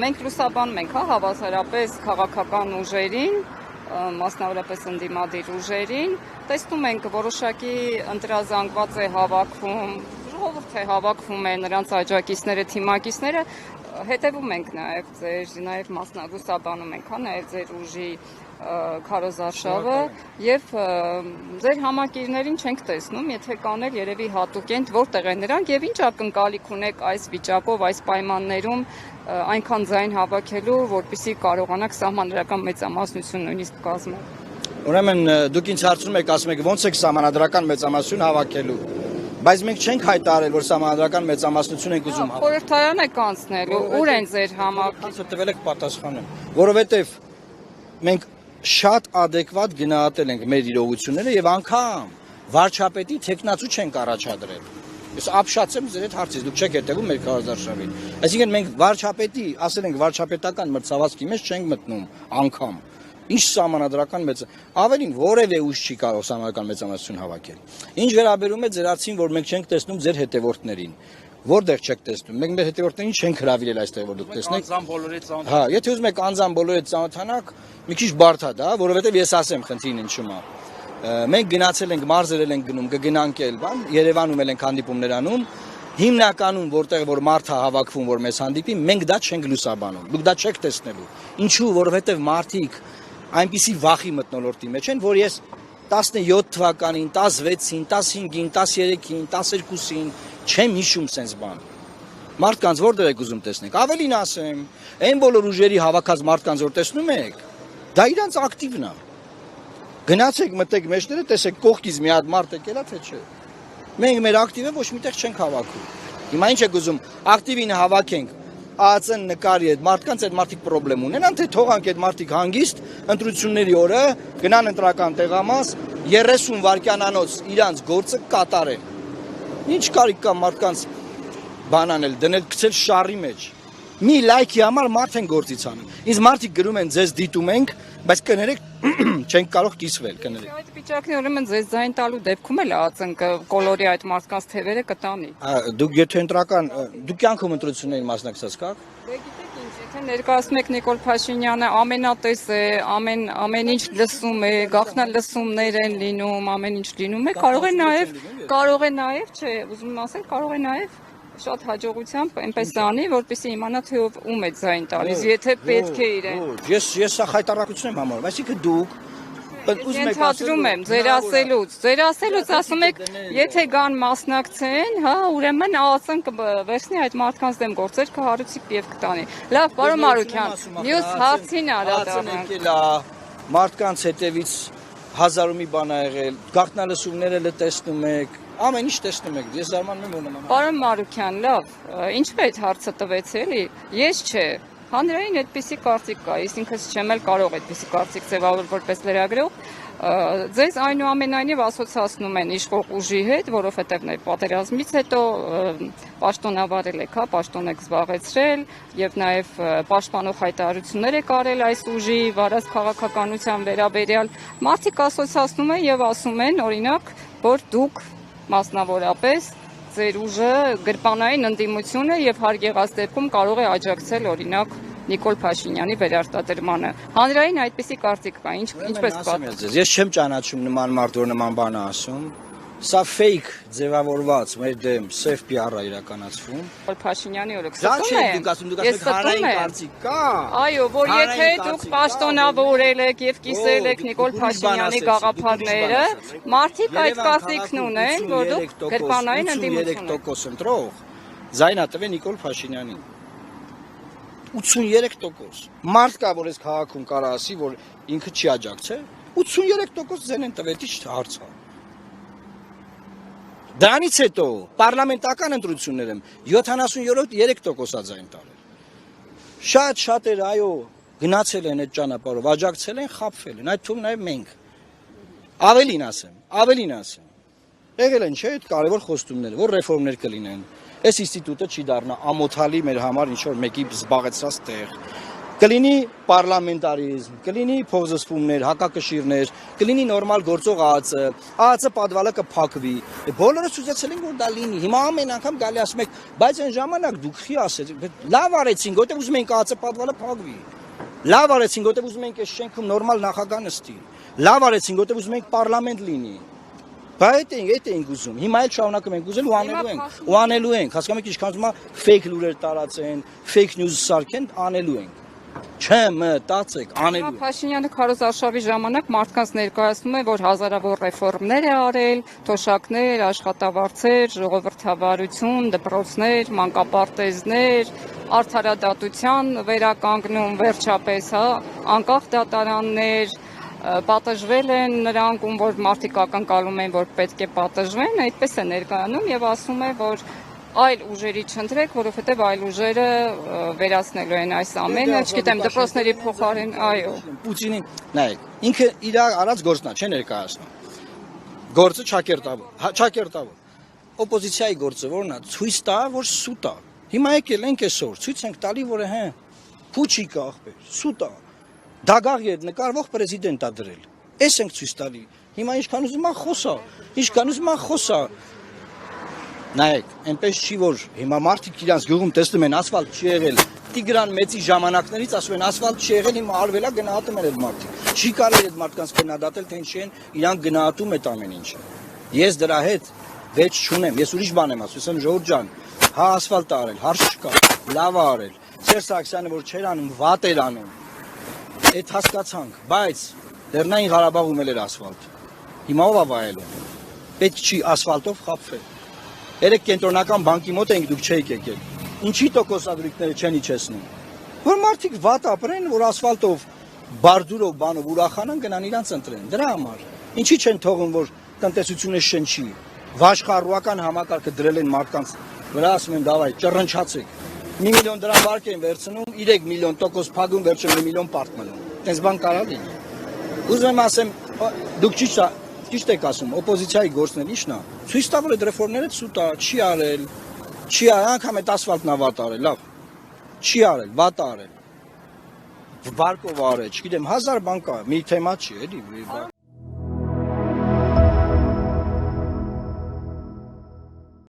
մենք լուսաբանում ենք հավասարապես քաղաքական ուժերին, մասնավորապես ընդդիմադիր ուժերին, տեսնում ենք որոշակի ընտրազանգված է հավաքվում, ժողովուրդ է հավաքվում է նրանց աջակիցները, թիմակիցները, հետևում ենք նաև լուսաբանում ենք, նաև ձեր ուժի քարոզարշավը եւ ձեր համակիրներին չենք տեսնում, եթե կանել երևի հատուկ են, որտեղ են նրանք եւ ինչ ակնկալիք ունեք այս վիճակով, այս պայմաններում այնքան ձայն հավաքելու, որպեսզի կարողանաք սահմանադրական մեծամասնություն նույնիսկ կազմել։ Ուրեմն դուք ինձ հարցնում եք, ասում եք ո՞նց եք սահմանադրական մեծամասնություն հավաքելու։ Բայց մենք չենք հայտարարել, որ սահմանադրական մեծամասնություն ենք ուզում հավաքել։ Խորհրդարան եք անցնելու, ուր են ձեր համակիրները։ Տվել եք պատասխանը, որովհետեւ մենք շատ adekvat գնահատել ենք մեր իրողությունները եւ անգամ վարչապետի տեխնացու չենք առաջադրել։ Ես ապշացեմ ձեր այդ հարցից, դուք չեք հետևում մեր քարոզարշավին։ Այսինքն մենք վարչապետի, ասել ենք վարչապետական մրցավազքի մեջ չենք մտնում անգամ։ Ինչ սահմանադրական մեծ, ավելին որևէ ուժ չի կարող սահմանադրական մեծամասնություն հավաքել։ Ինչ վերաբերում է ձեր հարցին, որ մենք չենք տեսնում ձեր հետևորդներին, որտեղ չեք տեսնում։ Մենք մեր հետևորդներին չենք հրավիրել այստեղ, որ դուք տեսնեք։ Հա, եթե ուզում եք անձամբ բոլորի հետ ծանոթանաք, մի քիչ բարդ է դա, որովհետև ես ասեմ խնդիրն ինչու՞մ է։ Մենք գնացել ենք, մարզերել ենք գնում, կգնանք էլ, բան, Երևանում էլ ենք հանդիպումներ անում, հիմնականում որտեղ որ մարդ է հավաքվում, որ մեզ հանդիպի, մենք դա չենք լուսաբանում։ Դուք դա չեք տեսնելու։ Ինչու, որովհետև մարդիկ այնպիսի վախի մթնոլորտի մեջ են, որ ես 17 թվականին, 16-ին, 15-ին, 13-ին, 12-ին չեմ հիշում sense բան։ Մարդկանց որտեղ եք ուզում տեսնեք։ Ավելին ասեմ, այն բոլոր ուժերի հավաքած մարդկանց որ տեսնում եք, դա իրանց ակտիվն է։ Գնացեք մտեք մեջները, տեսեք կողքից մի հատ մարդ եկել է, թե չէ։ Մենք մեր ակտիվը ոչ միտեղ չենք հավաքում։ Հիմա ինչ եք ուզում, ակտիվին հավաքենք, ԱԱՑ-ն նկարի այդ մարդկանց այդ մարդիկ խնդրեմ ունենան, թե թողանք այդ մարդիկ հանգիստ ընտրությունների օրը գնան ընտրական տեղամաս 30 վայրկյանանոց իրանց գործը կատարեն։ Ինչ կարիք կա մարդկանց բանանել, դնել գցել շարի մեջ։ Մի լայքի համար մարդ են գործից անում։ Ինձ մարդիկ գրում են ձեզ դիտում ենք, բայց կներեք չենք կարող կիսվել, կներեք։ Այդ վիճակն ուրեմն ձեզ ձայն տալու դեպքում էլ ԱԱՑ-ն կոլորի այդ մարդկանց թևերը կտանի։ Դուք եթե ընտրական, դուք կյանքում ընտրություններին մասնակցած կաք։ Դե գիտեք ինչ, եթե ներկայացնում եք Նիկոլ Փաշինյանը ամենատես է, ամեն ինչ լսում է, գաղտնալսումներ են լինում, ամեն ինչ լինում է, կարող է նաև, չէ, ուզում եմ ասել, կարող է նաև շատ հաջողությամբ այնպես անի, որպեսզի իմանա թե ում է ձայն տալիս, եթե պետք է իրեն։ Ես սա խայտարակություն եմ համարում, այսինքն դուք Ենթադրում եմ ձեր ասելուց ասում եք, եթե գան մասնակցեն, հա, ուրեմն ԱԱՑ-ն կվերցնի այդ մարդկանց դեմ գործեր, կհարուցի եւ կտանի։ Լավ, պարոն Մարուկյան, մյուս հարցին անդրադառնանք։ Մարդկանց հետևից հազար ու մի բան ա եղել, գաղտնալսումները լտեսնում եք, ամեն ինչ տեսնում եք, ես զարմանում եմ ունեմ։ Պարոն Մարուկյան, լավ, ինչու այդ հարցը տվեց էլի։ Ես չէ։ Հանրային այդպիսի կարծիք կա, ես ինքս չեմ էլ կարող այդպիսի կարծիք ձևավորել որպես լրագրող, ձեզ այնուամենայնիվ ասոցացնում են իշխող ուժի հետ, որովհետև նաև պատերազմից հետո պաշտոնավարել եք, հա, պաշտոն եք զբաղեցրել եւ նաև պաշտպանող հայտարարություններ եք արել այս ուժի վարած քաղաքականության վերաբերյալ։ Մարդիկ ասոցացնում են եւ ասում են, օրինակ, որ դուք մասնավորապես ձեր ուժը գրպանային ընդդիմությունը եւ հարկ եղած դեպքում կարող է աջակցել օրինակ Նիկոլ Փաշինյանի վերարտադրմանը։ Հանրային այդպիսի կարծիք կա, ինչպես պատմեմ։ Ես չեմ ճանաչում նման մարդ, որ նման բան է ասում։ Սա fake ձևավորված մեր դեմ սև PR-ը իրականացվում։ Փաշինյանի օրը Դա չէ, դուք ասում եք հանրային կարծիք կա։ Այո, որ եթե դուք պաշտոնավորել եք եւ կիսել եք Նիկոլ Փաշինյանի գաղափարները, մարդիկ այդ կարծիքն ունեն, որ դուք գրպանային ընդդիմություն եք։ 83% ընտրող ձայնա տվե Նիկոլ Փաշինյանին։ 83%։ Մարդ կա, որ այս քաղաքում կարա ասի, որ ինքը չի աջակցել, 83% ձեն են տվել, ի՞նչ հարց է։ Դրանից հետո պարլամենտական ընտրություններում 73% ձայն տալել։ Շատ էր, այո, գնացել են այդ ճանապարհով, աջակցել են, խաբվել են, այդ թվում նաև մենք։ Ավելին ասեմ։ Եղել են չէ՞ այդ կարևոր խոստումներ, որ ռեֆորմներ կլինեն։ Այս ինստիտուտը չի դառնա ամոթալի մեր համար ինչ որ մեկի զբաղեցրած տեղ։ կլինի պարլամենտարիզմ, կլինի փոխզսպումներ, հակակշիռներ, կլինի նորմալ գործող ԱԱՑ պատվալը կփակվի։ Բոլորը ցույցեցել են, որ դա լինի։ Հիմա ամեն անգամ գալի ասում եք, բայց այն ժամանակ դուք խի ասեցիք, լավ արեցինք, որտեղ ուզում ենք ԱԱՑ պատվալը փակվի։ Լավ արեցինք, որտեղ ուզում ենք այս շենքում նորմալ նախագահ նստի։ Լավ արեցինք, որտեղ ուզում ենք պարլամենտ լինի։ Բայց այդ ենք ուզում։ Հիմա էլ շարունակում ենք ուզել ու անելու ենք։ Հասկանում եք ինչքան ուզում է ֆեյք լուրեր տարածեն, ֆեյք նյուզ սարքեն, անելու ենք։ Չմտածեք, անելու ենք։ Փաշինյանը քարոզարշավի ժամանակ մարդկանց ներկայացնում է, որ հազարավոր ռեֆորմներ է արել, թոշակներ, աշխատավարձեր, ժողովրդավարություն, դպրոցներ, մանկապարտեզներ, արդարադատության վերականգնում, վերջապես, անկախ դատարաններ, պատժվել են նրանք, ում որ մարդիկ ակնկալում են, որ պետք է պատժվեն, այդպես է ներկայանում եւ ասում է, որ այլ ուժերի չընտրեք, որովհետեւ այլ ուժերը վերացնելու են այս ամենը, չգիտեմ, դպրոցների փոխարեն, այո։ Պուտինին, նայեք, ինքը իր արած գործն է, չէ ներկայացնում։ Գործը ճակերտավոր։ Օպոզիցիայի գործը որն է, ցույց տա, որ սուտ է։ Հիմա եկել ենք այսօր, ցույց ենք տալի, որ փուչիկ է ախպեր, սուտ է։ Դագաղ է նկարվող պրեզիդենտ է դրել։ Էս ենք ցույց տալի։ Հիմա ինչքան ուզում է խոսա։ Նայեք, այնպես չի որ հիմա մարդիկ իրանց գյուղում տեսնում են ասֆալտ չի եղել։ Տիգրան մեծի ժամանակներից ասում են ասֆալտ չի եղել, հիմա արվելա գնահատում են այդ մարդիկ։ Չի կարելի այդ մարդկանց քննադատել, թե ինչ են, իրանք գնահատում այդ ամեն ինչը։ Ես դրա հետ վեճ չունեմ։ Ես ուրիշ բան եմ ասում, Ժողովուրդ ջան, հա ասֆալտ արել, հարց չկա, լավ է արել։ Սերժ Սարգսյանը որ չէր անում, վատ էր անում։ Այդ հասկացանք, բայց Լեռնային Ղարաբաղում էլ էր ասֆալտ։ Հիմա ով է վայելում։ Պետք չի ասֆալտով խաբվել։ Երեք կենտրոնական բանկի մոտ ենք դուք չեք եկել։ Ինչի տոկոսադրույքները չեն իջեցնում։ Որ մարդիկ վատ ապրեն, որ ասֆալտով, բարդուրով, բանով ուրախանան, գնան իրանց ընտրեն։ Դրա համար։ Ինչի չեն թողում, որ տնտեսությունը շնչի։ Վաշխառուական համակարգը դրել են մարդկանց վրա, ասում են դավայ, ճռնչացեք։ 1 միլիոն դրամ վարկ են վերցնում, 3 միլիոն տոկոս փակում, վերջում 1 միլիոն պարտ մնում։ Տես բան կարա լինի։ Ուզում եմ ասեմ, դուք ճիշտ եք ասում, օպոզիցիայի գործն էլ ի՞նչն է։ Ցույց տա որ այդ ռեֆորմները սուտ է, չի արել, անգամ այդ ասֆալտն է վատ արել, լավ։ Չի արել, վատ արել։ Վարկով արել, չգիտեմ, 1000 բան կա, մի թեմա չի, էլի։